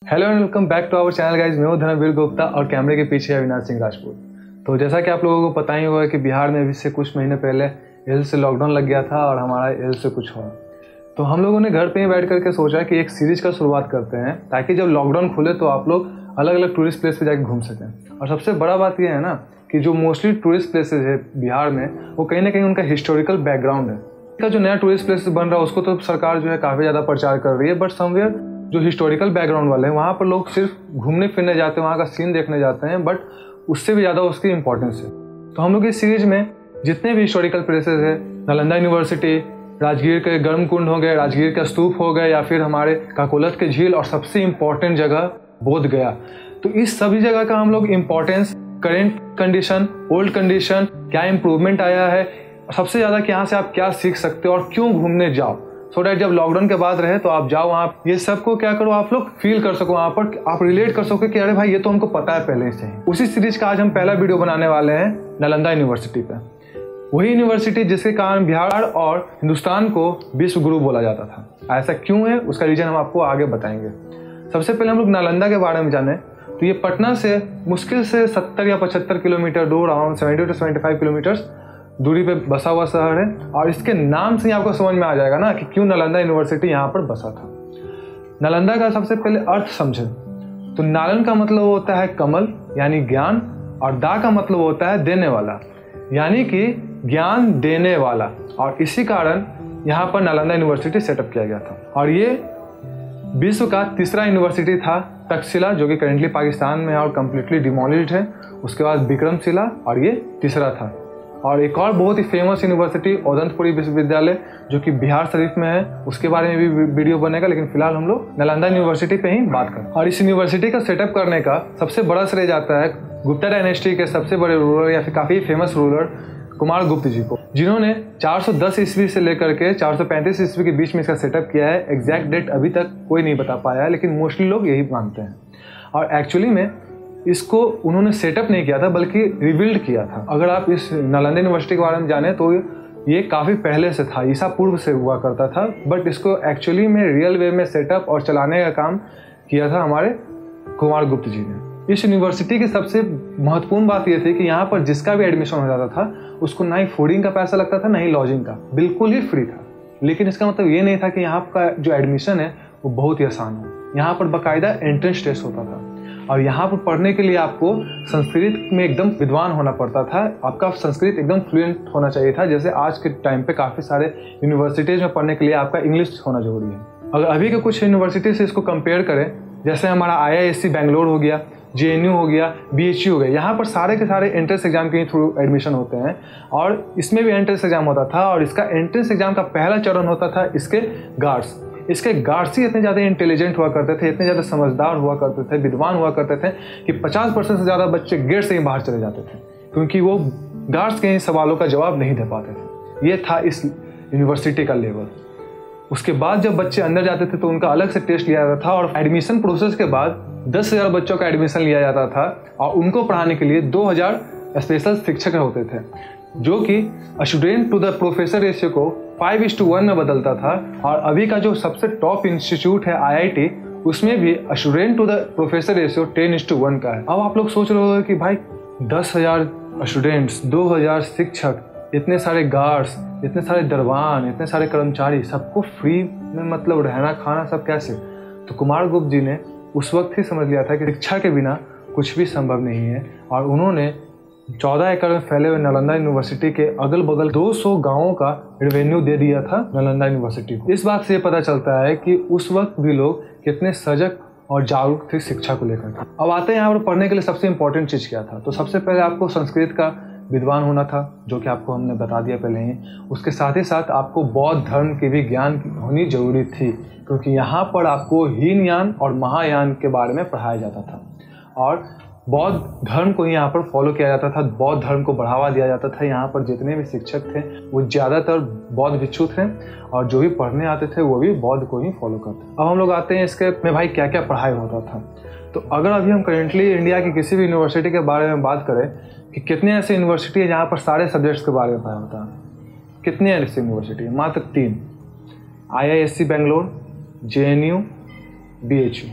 Hello and welcome back to our channel guys. मैं हूं धर्मवीर गुप्ता और कैमरे के पीछे है अविनाश सिंह राजपूत। तो जैसा कि आप लोगों को पता ही होगा कि बिहार में अभी से कुछ महीने पहले एल से लॉकडाउन लग गया था और हमारा एल से कुछ हुआ। तो हम लोगों ने घर पे ही बैठ करके सोचा कि एक सीरीज का शुरुआत करते हैं ताकि जब लॉकडाउन खुले तो आप लोग अलग अलग टूरिस्ट प्लेस पे जाके घूम सकें। और सबसे बड़ा बात यह है ना कि जो मोस्टली टूरिस्ट प्लेसेज है बिहार में वो कहीं ना कहीं उनका हिस्टोरिकल बैकग्राउंड है। का जो नया टूरिस्ट प्लेस बन रहा है उसको तो सरकार जो है काफ़ी ज़्यादा प्रचार कर रही है, बट समवेयर जो हिस्टोरिकल बैकग्राउंड वाले हैं वहाँ पर लोग सिर्फ घूमने फिरने जाते हैं, वहाँ का सीन देखने जाते हैं, बट उससे भी ज़्यादा उसकी इंपॉर्टेंस है। तो हम लोग इस सीरीज में जितने भी हिस्टोरिकल प्लेसेस है, नालंदा यूनिवर्सिटी, राजगीर के गर्म कुंड हो गए, राजगीर का स्तूप हो गए, या फिर हमारे काकोलत के झील, और सबसे इम्पॉर्टेंट जगह बोध गया, तो इस सभी जगह का हम लोग importance, current condition, old condition, क्या इम्प्रूवमेंट आया है, सबसे ज़्यादा कि यहाँ से आप क्या सीख सकते हो और क्यों घूमने जाओ, सो डैट जब लॉकडाउन के बाद रहे तो आप जाओ वहाँ, ये सबको क्या करो आप लोग फील कर सको, वहाँ पर आप रिलेट कर सको कि अरे भाई ये तो हमको पता है पहले से ही। उसी सीरीज का आज हम पहला वीडियो बनाने वाले हैं नालंदा यूनिवर्सिटी पे। वही यूनिवर्सिटी जिसके कारण बिहार और हिंदुस्तान को विश्व गुरु बोला जाता था। ऐसा क्यों है उसका रीजन हम आपको आगे बताएंगे। सबसे पहले हम लोग नालंदा के बारे में जाने तो ये पटना से मुश्किल से 70 या 75 किलोमीटर दूर, अराउंड 70 to 75 किलोमीटर दूरी पे बसा हुआ शहर है। और इसके नाम से ही आपको समझ में आ जाएगा ना कि क्यों नालंदा यूनिवर्सिटी यहाँ पर बसा था। नालंदा का सबसे पहले अर्थ समझे तो नालन का मतलब होता है कमल यानी ज्ञान, और दा का मतलब होता है देने वाला यानी कि ज्ञान देने वाला, और इसी कारण यहाँ पर नालंदा यूनिवर्सिटी सेटअप किया गया था। और ये विश्व का तीसरा यूनिवर्सिटी था। तक्षशिला जो कि करेंटली पाकिस्तान में है और कम्प्लीटली डिमोलिश्ड है, उसके बाद विक्रमशिला, और ये तीसरा था। और एक और बहुत ही फेमस यूनिवर्सिटी औदंतपुरी विश्वविद्यालय जो कि बिहार शरीफ में है, उसके बारे में भी वीडियो बनेगा, लेकिन फिलहाल हम लोग नालंदा यूनिवर्सिटी पे ही बात करें। और इस यूनिवर्सिटी का सेटअप करने का सबसे बड़ा श्रेय जाता है गुप्ता डायनेस्टी के सबसे बड़े रूलर या फिर काफ़ी फेमस रूलर कुमार गुप्त जी को, जिन्होंने 410 ईस्वी से लेकर के 435 ईस्वी के बीच में इसका सेटअप किया है। एग्जैक्ट डेट अभी तक कोई नहीं बता पाया है, लेकिन मोस्टली लोग यही मानते हैं। और एक्चुअली में इसको उन्होंने सेटअप नहीं किया था बल्कि रिबिल्ड किया था। अगर आप इस नालंदा यूनिवर्सिटी के बारे में जाने तो ये काफ़ी पहले से था, ईसा पूर्व से हुआ करता था, बट इसको एक्चुअली में रियल वे में सेटअप और चलाने का काम किया था हमारे कुमार गुप्त जी ने। इस यूनिवर्सिटी की सबसे महत्वपूर्ण बात यह थी कि यहाँ पर जिसका भी एडमिशन हो जाता था उसको ना ही फूडिंग का पैसा लगता था ना ही लॉजिंग का, बिल्कुल ही फ्री था। लेकिन इसका मतलब ये नहीं था कि यहाँ का जो एडमिशन है वो बहुत ही आसान हो। यहाँ पर बाकायदा एंट्रेंस टेस्ट होता था, और यहाँ पर पढ़ने के लिए आपको संस्कृत में एकदम विद्वान होना पड़ता था। आपका संस्कृत एकदम फ्लुएंट होना चाहिए था, जैसे आज के टाइम पे काफ़ी सारे यूनिवर्सिटीज़ में पढ़ने के लिए आपका इंग्लिश होना जरूरी है। अगर अभी के कुछ यूनिवर्सिटी से इसको कंपेयर करें, जैसे हमारा IISc बेंगलोर हो गया, JNU हो गया, BHU हो गया, यहाँ पर सारे के सारे एंट्रेंस एग्जाम के थ्रू एडमिशन होते हैं, और इसमें भी एंट्रेंस एग्जाम होता था। और इसका एंट्रेंस एग्जाम का पहला चरण होता था इसके गार्ड्स। इसके गार्ड्स ही इतने ज़्यादा इंटेलिजेंट हुआ करते थे, इतने ज़्यादा समझदार हुआ करते थे, विद्वान हुआ करते थे कि 50% से ज़्यादा बच्चे गेट से ही बाहर चले जाते थे, क्योंकि वो गार्ड्स के ही सवालों का जवाब नहीं दे पाते थे। ये था इस यूनिवर्सिटी का लेवल। उसके बाद जब बच्चे अंदर जाते थे तो उनका अलग से टेस्ट लिया जाता था, और एडमिशन प्रोसेस के बाद 10,000 बच्चों का एडमिशन लिया जाता था, और उनको पढ़ाने के लिए 2,000 स्पेशल शिक्षक होते थे, जो कि student to the professor ratio को 5:1 में बदलता था। और अभी का जो सबसे टॉप इंस्टीट्यूट है IIT, उसमें भी student to the professor ratio 10:1 का है। अब आप लोग सोच रहे हो कि भाई 10,000 स्टूडेंट्स, 2,000 शिक्षक, इतने सारे गार्ड्स, इतने सारे दरबान, इतने सारे कर्मचारी, सबको फ्री में मतलब रहना खाना सब कैसे? तो कुमार गुप्त जी ने उस वक्त ही समझ लिया था कि शिक्षा के बिना कुछ भी संभव नहीं है, और उन्होंने 14 एकड़ में फैले हुए नालंदा यूनिवर्सिटी के अगल बगल 200 गांवों का रेवेन्यू दे दिया था नालंदा यूनिवर्सिटी को। इस बात से ये पता चलता है कि उस वक्त भी लोग कितने सजग और जागरूक थे शिक्षा को लेकर। अब आते हैं यहाँ पर पढ़ने के लिए सबसे इंपॉर्टेंट चीज़ क्या था। तो सबसे पहले आपको संस्कृत का विद्वान होना था, जो कि आपको हमने बता दिया पहले ही। उसके साथ ही साथ आपको बौद्ध धर्म के भी ज्ञान होनी जरूरी थी, क्योंकि यहाँ पर आपको हीनयान और महायान के बारे में पढ़ाया जाता था, और बौद्ध धर्म को ही यहाँ पर फॉलो किया जाता था, बौद्ध धर्म को बढ़ावा दिया जाता था। यहाँ पर जितने भी शिक्षक थे वो ज़्यादातर बौद्ध भिक्षु थे, और जो भी पढ़ने आते थे वो भी बौद्ध को ही फॉलो करते। अब हम लोग आते हैं इसके में भाई क्या क्या पढ़ाई होता था। तो अगर अभी हम करेंटली इंडिया की किसी भी यूनिवर्सिटी के बारे में बात करें कि कितने ऐसे यूनिवर्सिटी है जहाँ पर सारे सब्जेक्ट्स के बारे में पढ़ाया होता है, कितने ऐसे यूनिवर्सिटी है? मात्र 3, IISc बेंगलोर, JNU, BHU,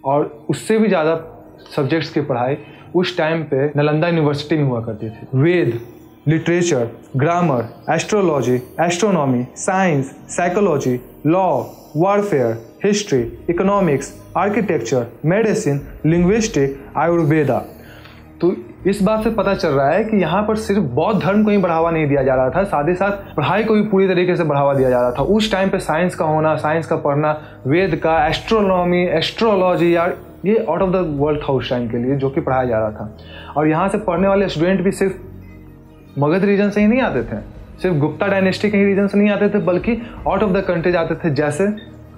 और उससे भी ज़्यादा सब्जेक्ट्स की पढ़ाई उस टाइम पे नालंदा यूनिवर्सिटी में हुआ करती थी। Veda, literature, grammar, astrology, astronomy, science, psychology, law, warfare, history, economics, architecture, medicine, linguistic, Ayurveda. तो इस बात से पता चल रहा है कि यहाँ पर सिर्फ बौद्ध धर्म को ही बढ़ावा नहीं दिया जा रहा था, साथ ही साथ पढ़ाई को भी पूरी तरीके से बढ़ावा दिया जा रहा था। उस टाइम पे साइंस का होना, साइंस का पढ़ना, वेद का, एस्ट्रोनॉमी, एस्ट्रोलॉजी, यार ये आउट ऑफ द वर्ल्ड था उस टाइम के लिए, जो कि पढ़ाया जा रहा था। और यहाँ से पढ़ने वाले स्टूडेंट भी सिर्फ मगध रीजन से ही नहीं आते थे, सिर्फ गुप्ता डायनेस्टी के ही रीजन से नहीं आते थे, बल्कि आउट ऑफ द कंट्रीज आते थे, जैसे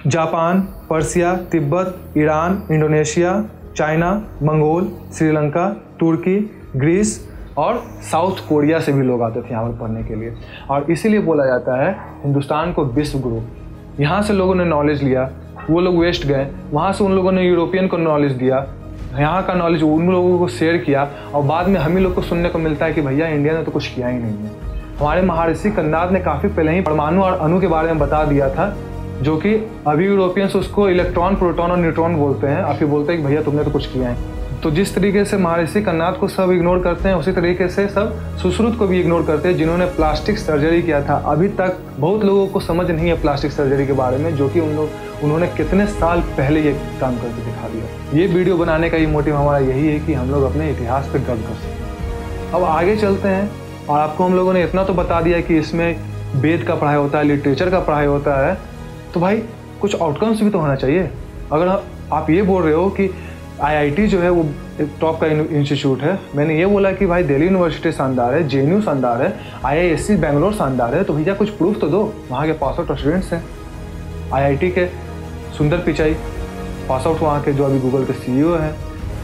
Japan, Persia, Tibet, Iran, Indonesia, China, Mongol, Sri Lanka, Turkey, Greece और साउथ कोरिया से भी लोग आते थे यहाँ पर पढ़ने के लिए। और इसीलिए बोला जाता है हिंदुस्तान को विश्व गुरु। यहाँ से लोगों ने नॉलेज लिया, वो लोग वेस्ट गए, वहाँ से उन लोगों ने यूरोपियन को नॉलेज दिया, यहाँ का नॉलेज उन लोगों को शेयर किया, और बाद में हम ही लोग को सुनने को मिलता है कि भैया इंडिया ने तो कुछ किया ही नहीं है। हमारे महर्षि कन्नाद ने काफ़ी पहले ही परमाणु और अणु के बारे में बता दिया था, जो कि अभी यूरोपियंस उसको इलेक्ट्रॉन, प्रोटॉन और न्यूट्रॉन बोलते हैं, और फिर बोलते हैं कि भैया तुमने तो कुछ किया है। तो जिस तरीके से महर्षि कन्नाद को सब इग्नोर करते हैं, उसी तरीके से सब सुश्रुत को भी इग्नोर करते हैं, जिन्होंने प्लास्टिक सर्जरी किया था। अभी तक बहुत लोगों को समझ नहीं है प्लास्टिक सर्जरी के बारे में, जो कि उन्होंने कितने साल पहले ये काम करके दिखा दिया। ये वीडियो बनाने का ये मोटिव हमारा यही है कि हम लोग अपने इतिहास पर गर्व कर सकें। अब आगे चलते हैं, और आपको हम लोगों ने इतना तो बता दिया कि इसमें वेद का पढ़ाई होता है, लिटरेचर का पढ़ाई होता है, तो भाई कुछ आउटकम्स भी तो होना चाहिए। अगर आप ये बोल रहे हो कि IIT जो है वो टॉप का इंस्टीट्यूट है, मैंने ये बोला कि भाई दिल्ली यूनिवर्सिटी शानदार है, JNU शानदार है, IISc बेंगलोर शानदार है, तो भैया कुछ प्रूफ तो दो। वहाँ के पास आउट स्टूडेंट्स हैं। IIT के सुंदर पिचाई पास आउट वहाँ के, जो अभी गूगल के CEO हैं।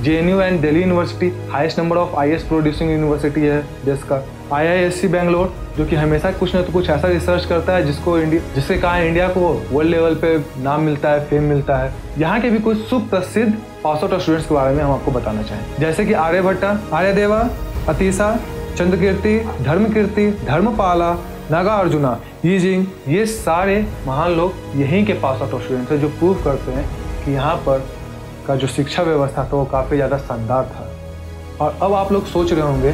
JNU and Delhi university highest number of IAS producing university है देश का। IISc बेंगलोर, जो कि हमेशा कुछ न तो कुछ ऐसा रिसर्च करता है जिसके कारण इंडिया को वर्ल्ड लेवल पे नाम मिलता है, फेम मिलता है। यहाँ के भी कुछ सुप्रसिद्ध पास आउट स्टूडेंट्स के बारे में हम आपको बताना चाहें, जैसे कि आर्यभट्टा, आर्यदेवा, अतीसा, चंद्रकीर्ति, धर्मकीर्ति, धर्मपाला, नागार्जुना, यीजिंग, ये सारे महान लोग यहीं के पास आउट स्टूडेंट्स हैं, जो प्रूव करते हैं कि यहाँ पर का जो शिक्षा व्यवस्था था वो काफ़ी ज़्यादा शानदार था। और अब आप लोग सोच रहे होंगे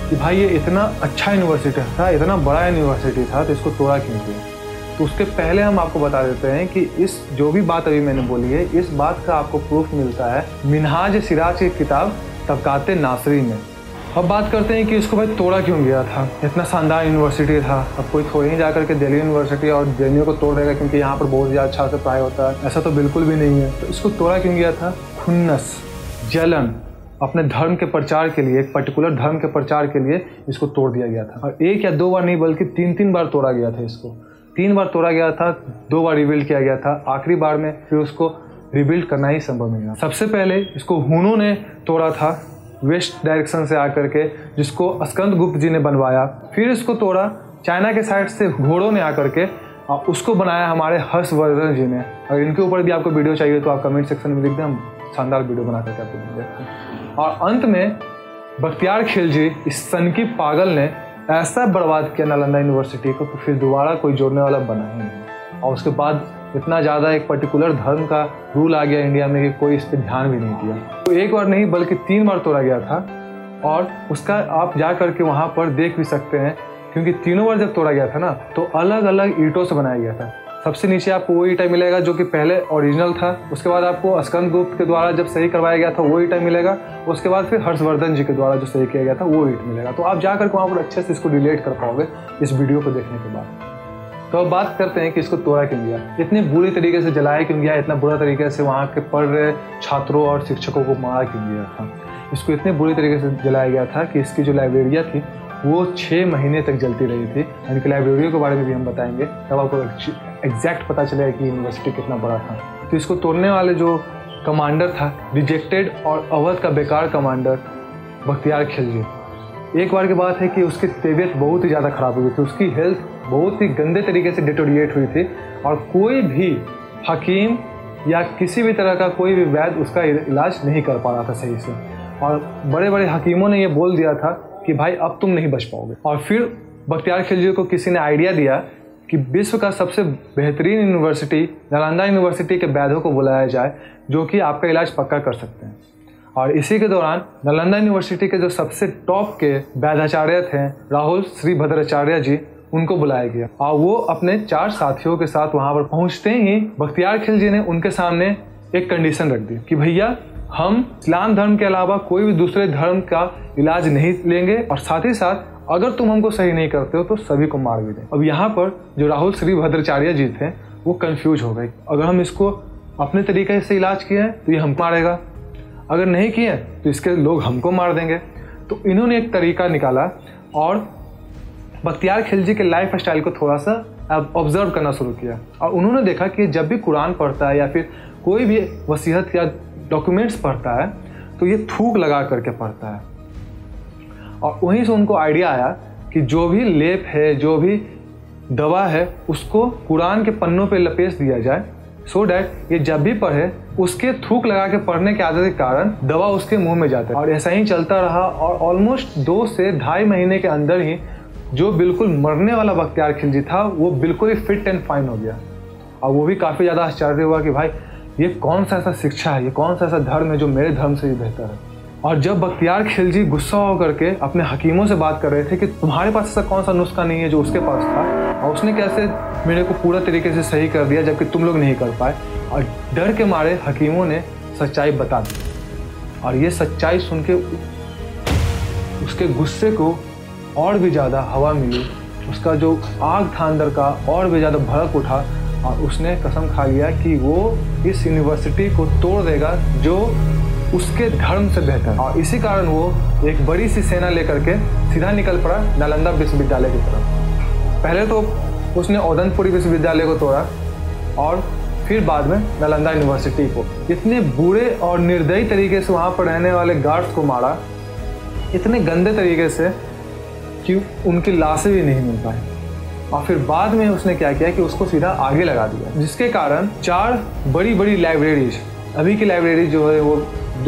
कि भाई ये इतना अच्छा यूनिवर्सिटी था, इतना बड़ा यूनिवर्सिटी था, तो इसको तोड़ा क्यों किया? तो उसके पहले हम आपको बता देते हैं कि इस जो भी बात अभी मैंने बोली है, इस बात का आपको प्रूफ मिलता है मिनहाज सिराज की किताब तबकाते नासरी में। अब बात करते हैं कि इसको भाई तोड़ा क्यों गया था। इतना शानदार यूनिवर्सिटी था, अब कोई थोड़ी ही जाकर के दिल्ली यूनिवर्सिटी और JNU को तोड़ देगा क्योंकि यहाँ पर बहुत ज़्यादा अच्छा से पढ़ाई होता है, ऐसा तो बिल्कुल भी नहीं है। तो इसको तोड़ा क्यों गया था? खुन्नस, जलन, अपने धर्म के प्रचार के लिए, एक पर्टिकुलर धर्म के प्रचार के लिए इसको तोड़ दिया गया था। और एक या दो बार नहीं बल्कि 3 बार तोड़ा गया था। इसको 3 बार तोड़ा गया था, 2 बार रिबिल्ड किया गया था, आखिरी बार में फिर उसको रिबिल्ड करना ही संभव नहीं था। सबसे पहले इसको हुनों ने तोड़ा था वेस्ट डायरेक्शन से आकर के, जिसको स्कंदगुप्त जी ने बनवाया। फिर इसको तोड़ा चाइना के साइड से घोड़ों ने आकर के, और उसको बनाया हमारे हर्षवर्धन जी ने। अगर इनके ऊपर भी आपको वीडियो चाहिए तो आप कमेंट सेक्शन में लिख दें, हम शानदार वीडियो बना करके आपको देंगे। और अंत में बख्तियार खिलजी, इस सनकी पागल ने ऐसा बर्बाद किया नालंदा यूनिवर्सिटी को, तो फिर दोबारा कोई जोड़ने वाला बना ही नहीं। और उसके बाद इतना ज़्यादा एक पर्टिकुलर धर्म का रूल आ गया इंडिया में कि कोई इस पर ध्यान भी नहीं दिया। तो एक बार नहीं बल्कि 3 बार तोड़ा गया था, और उसका आप जा करके वहाँ पर देख भी सकते हैं, क्योंकि तीनों बार जब तोड़ा गया था ना, तो अलग अलग ईंटों से बनाया गया था। सबसे नीचे आपको वो ईंटा मिलेगा जो कि पहले ओरिजिनल था, उसके बाद आपको स्कंदगुप्त के द्वारा जब सही करवाया गया था वो ईंटा मिलेगा, उसके बाद फिर हर्षवर्धन जी के द्वारा जो सही किया गया था वो ईंट मिलेगा। तो आप जा करके वहाँ पर अच्छे से इसको रिलेट कर पाओगे इस वीडियो को देखने के बाद। तो अब बात करते हैं कि इसको तोड़ा क्यों गया, इतने बुरी तरीके से जलाया क्यों गया, इतना बुरा तरीके से वहाँ के पढ़ रहे छात्रों और शिक्षकों को मारा क्यों गया था। इसको इतने बुरी तरीके से जलाया गया था कि इसकी जो लाइब्रेरिया थी वो 6 महीने तक जलती रही थी। इनकी लाइब्रेरियों के बारे में भी हम बताएंगे, तब आपको एग्जैक्ट पता चलेगा कि यूनिवर्सिटी कितना बड़ा था। तो इसको तोड़ने वाले जो कमांडर था, रिजेक्टेड और अवध का बेकार कमांडर बख्तियार खिलजी। एक बार की बात है कि उसकी तबीयत बहुत ही ज़्यादा ख़राब हुई थी, उसकी हेल्थ बहुत ही गंदे तरीके से डिटोरिएट हुई थी, और कोई भी हकीम या किसी भी तरह का कोई भी वैद्य उसका इलाज नहीं कर पा रहा था सही से। और बड़े बड़े हकीमों ने ये बोल दिया था कि भाई अब तुम नहीं बच पाओगे। और फिर बख्तियार खिलजी को किसी ने आइडिया दिया कि विश्व का सबसे बेहतरीन यूनिवर्सिटी नालंदा यूनिवर्सिटी के वैद्यों को बुलाया जाए, जो कि आपका इलाज पक्का कर सकते हैं। और इसी के दौरान नालंदा यूनिवर्सिटी के जो सबसे टॉप के वैद्याचार्य थे राहुल श्रीभद्राचार्य जी, उनको बुलाया गया और वो अपने 4 साथियों के साथ वहाँ पर पहुँचते ही बख्तियार खिलजी ने उनके सामने एक कंडीशन रख दी कि भैया हम इस्लाम धर्म के अलावा कोई भी दूसरे धर्म का इलाज नहीं लेंगे और साथ ही साथ अगर तुम हमको सही नहीं करते हो तो सभी को मार भी दें। अब यहाँ पर जो राहुल श्रीभद्राचार्य जी थे वो कंफ्यूज हो गए, अगर हम इसको अपने तरीके से इलाज किए तो ये हम मारेगा, अगर नहीं किए तो इसके लोग हमको मार देंगे। तो इन्होंने एक तरीका निकाला और बख्तियार खिलजी के लाइफ स्टाइल को थोड़ा सा ऑब्जर्व करना शुरू किया और उन्होंने देखा कि जब भी कुरान पढ़ता है या फिर कोई भी वसीयत या डॉक्यूमेंट्स पढ़ता है तो ये थूक लगा करके पढ़ता है। और वहीं से उनको आइडिया आया कि जो भी लेप है, जो भी दवा है, उसको कुरान के पन्नों पे लपेट दिया जाए, सो डैट ये जब भी पढ़े उसके थूक लगा के पढ़ने की आदत के कारण दवा उसके मुंह में जाता है। और ऐसा ही चलता रहा और ऑलमोस्ट 2 से ढाई महीने के अंदर ही जो बिल्कुल मरने वाला बख्तियार खिलजी था वो बिल्कुल ही फिट एंड फाइन हो गया। और वो भी काफ़ी ज़्यादा आश्चर्य हुआ कि भाई ये कौन सा ऐसा शिक्षा है, ये कौन सा ऐसा धर्म है जो मेरे धर्म से भी बेहतर है। और जब बख्तियार खिलजी गुस्सा होकर के अपने हकीमों से बात कर रहे थे कि तुम्हारे पास ऐसा कौन सा नुस्खा नहीं है जो उसके पास था और उसने कैसे मेरे को पूरा तरीके से सही कर दिया जबकि तुम लोग नहीं कर पाए, और डर के मारे हकीमों ने सच्चाई बता दी। और ये सच्चाई सुन के उसके गुस्से को और भी ज़्यादा हवा मिली, उसका जो आग था अंदर का और भी ज़्यादा भड़क उठा और उसने कसम खा लिया कि वो इस यूनिवर्सिटी को तोड़ देगा जो उसके धर्म से बेहतर। और इसी कारण वो एक बड़ी सी सेना लेकर के सीधा निकल पड़ा नालंदा विश्वविद्यालय की तरफ। पहले तो उसने औदनपुरी विश्वविद्यालय को तोड़ा और फिर बाद में नालंदा यूनिवर्सिटी को। इतने बुरे और निर्दयी तरीके से वहाँ पर रहने वाले गार्ड्स को मारा, इतने गंदे तरीके से कि उनकी लाशें भी नहीं मिल पाई। और फिर बाद में उसने क्या किया कि उसको सीधा आगे लगा दिया, जिसके कारण 4 बड़ी बड़ी लाइब्रेरीज, अभी की लाइब्रेरी जो है वो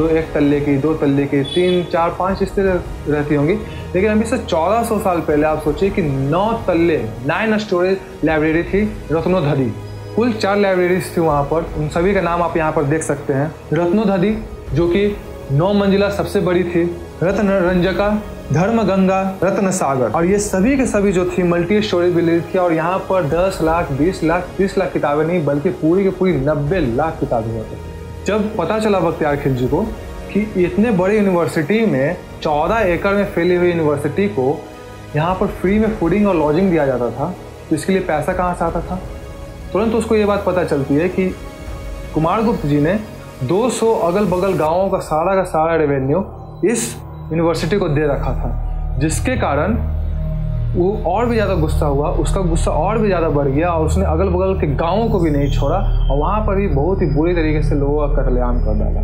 1 तल्ले की, 2 तल्ले की, 3, 4, 5 इस तरह रहती होंगी, लेकिन अभी से 1400 साल पहले आप सोचिए कि 9 तल्ले 9 स्टोरेज लाइब्रेरी थी रत्नोधरी। कुल 4 लाइब्रेरीज थी वहाँ पर, उन सभी का नाम आप यहाँ पर देख सकते हैं। रत्नोधरी जो कि 9 मंजिला सबसे बड़ी थी, रत्न रंजका, धर्म गंगा, रत्न सागर, और ये सभी के सभी जो थी मल्टी स्टोरेज बिल्डिंग थी। और यहाँ पर 10 लाख, 20 लाख, 30 लाख किताबें नहीं बल्कि पूरी की पूरी 90 लाख किताबें होती। जब पता चला बख्तियार खिलजी को कि इतने बड़े यूनिवर्सिटी में 14 एकड़ में फैली हुई यूनिवर्सिटी को यहाँ पर फ्री में फूडिंग और लॉजिंग दिया जाता था, तो इसके लिए पैसा कहाँ से आता था। तुरंत उसको ये बात पता चलती है कि कुमारगुप्त जी ने 200 अगल बगल गाँवों का सारा रेवेन्यू इस यूनिवर्सिटी को दे रखा था, जिसके कारण वो और भी ज़्यादा गुस्सा हुआ, उसका गुस्सा और भी ज़्यादा बढ़ गया और उसने अगल बगल के गाँवों को भी नहीं छोड़ा और वहाँ पर भी बहुत ही बुरी तरीके से लोगों का कत्लेआम कर डाला।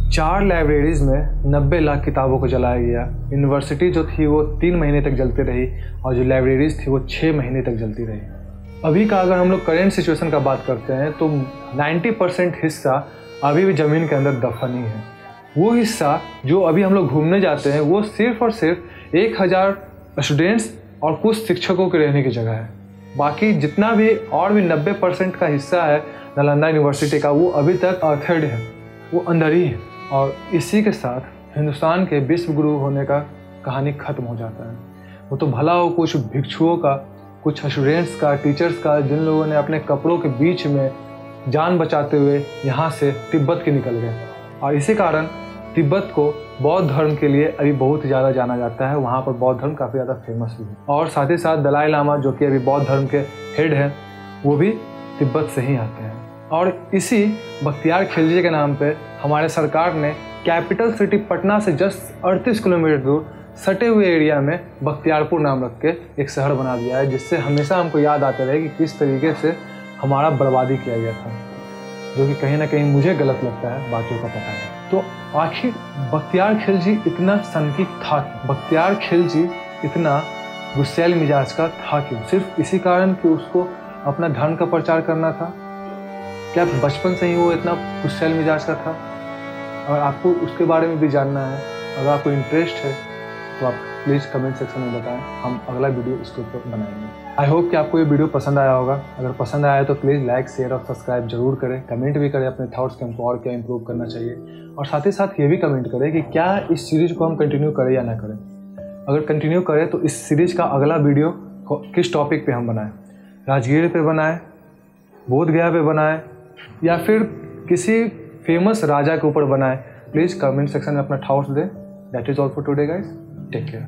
4 लाइब्रेरीज में 90 लाख किताबों को जलाया गया। यूनिवर्सिटी जो थी वो 3 महीने तक जलती रही और जो लाइब्रेरीज थी वो 6 महीने तक जलती रही। अभी का अगर हम लोग करेंट सिचुएशन का बात करते हैं तो 90% हिस्सा अभी भी ज़मीन के अंदर दफन ही है। वो हिस्सा जो अभी हम लोग घूमने जाते हैं वो सिर्फ और सिर्फ 1000 स्टूडेंट्स और कुछ शिक्षकों के रहने की जगह है। बाकी जितना भी और भी 90% का हिस्सा है नालंदा यूनिवर्सिटी का वो अभी तक अर्थड है, वो अंदर ही है। और इसी के साथ हिंदुस्तान के विश्व गुरु होने का कहानी ख़त्म हो जाता है। वो तो भला हो कुछ भिक्षुओं का, कुछ स्टूडेंट्स का, टीचर्स का, जिन लोगों ने अपने कपड़ों के बीच में जान बचाते हुए यहाँ से तिब्बत के निकल गए। और इसी कारण तिब्बत को बौद्ध धर्म के लिए अभी बहुत ज़्यादा जाना जाता है। वहाँ पर बौद्ध धर्म काफ़ी ज़्यादा फेमस भी है। और साथ ही साथ दलाई लामा जो कि अभी बौद्ध धर्म के हेड हैं वो भी तिब्बत से ही आते हैं। और इसी बख्तियार खिलजी के नाम पे हमारे सरकार ने कैपिटल सिटी पटना से जस्ट 38 किलोमीटर दूर सटे हुए एरिया में बख्तियारपुर नाम रख के एक शहर बना दिया है, जिससे हमेशा हमको याद आते रहे कि किस तरीके से हमारा बर्बादी किया गया था, जो कि कहीं ना कहीं मुझे गलत लगता है, बाकियों का पता है। तो आखिर बख्तियार खिलजी इतना सनकी था, बख्तियार खिलजी इतना गुस्सैल मिजाज का था क्यों? सिर्फ इसी कारण कि उसको अपना धर्म का प्रचार करना था? क्या बचपन से ही वो इतना गुस्सैल मिजाज का था? अगर आपको उसके बारे में भी जानना है, अगर आपको इंटरेस्ट है तो आप प्लीज़ कमेंट सेक्शन में बताएं, हम अगला वीडियो इसके ऊपर बनाएंगे। आई होप कि आपको ये वीडियो पसंद आया होगा। अगर पसंद आया तो प्लीज़ लाइक, शेयर और सब्सक्राइब जरूर करें। कमेंट भी करें अपने थॉट्स के, हमको और क्या इंप्रूव करना चाहिए, और साथ ही साथ ये भी कमेंट करें कि क्या इस सीरीज़ को हम कंटिन्यू करें या ना करें। अगर कंटिन्यू करें तो इस सीरीज़ का अगला वीडियो किस टॉपिक पे हम बनाएं, राजगीर पे बनाएं, बोध गया पे बनाएं, या फिर किसी फेमस राजा के ऊपर बनाएं। प्लीज़ कमेंट सेक्शन में अपना थॉट्स दें। That is all for today guys, take care.